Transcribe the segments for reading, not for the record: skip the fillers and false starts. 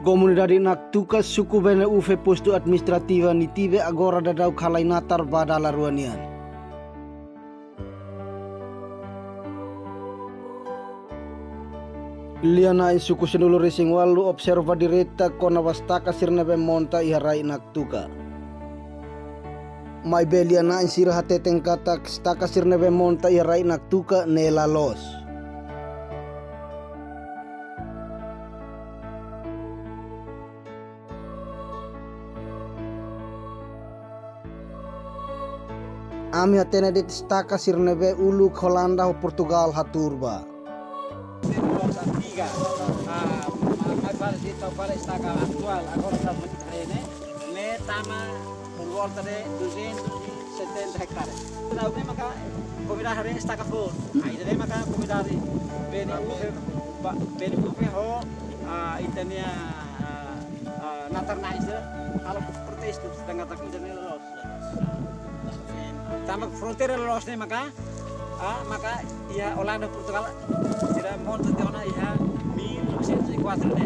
Comunidade Naktuka suku bene uve posto administrativa nitive agora dadau kalai natar badala ruanian. Liana in suku senulu resing walu observa direta kona wastaka sirnebe monta iharai Naktuka. Mai beliana in sira hateteng kata staka sirnebe monta iharai Naktuka nela los. Ami hatene dit staka sirnebe ulu Holanda ho Portugal haturba. Para estaca actual agora está muito grande, né? Tama por volta de 270 hectares. Na última cá, comunidade hari estaca for. Aí deve macar comunidade beni uve ho itania natarnaiser kalau protes tu sedang tak itania los. Tama frontier los ne maka ia Holanda Portugal tidak mau terjadi ia 1904 ne.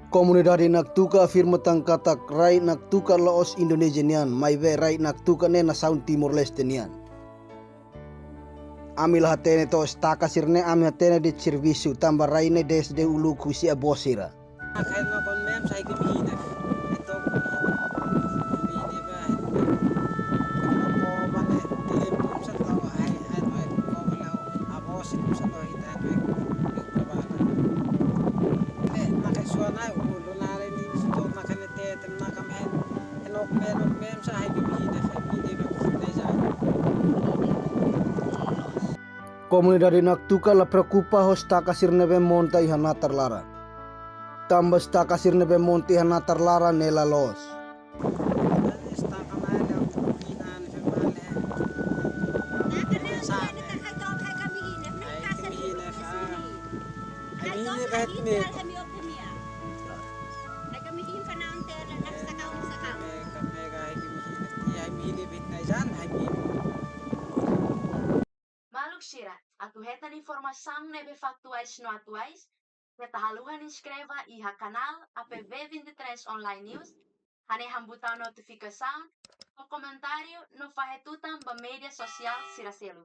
Comunidade Naktuka afirma tangkatak rai Naktuka laos Indonesianian mai be rai Naktuka ne na Sound Timor Leste nian. Amil hatene to staka sirne ami hatene di servisu tambah rai ne desde ulu kusi abosira. Akhir na kon mem saya kemina. Itu ini ba. Ko bane di pusat tahu ai ko balau abos itu satu kita itu ke bana. Makai suana ulu nare ni sto makan te makam enok mem saya kemina ini ba desa. Comunidade Naktuka la preocupa ho staka sirnebe monta ihana terlara. Tambah staka sirnebe monta ihana terlara nela los. Maluk Shira, atu hetan informação nebe factuais no atuais, reta haluhan inscreva iha canal APV23 Online News, hane hambutan notificação, o comentário no fahetutan ba media social siraselu.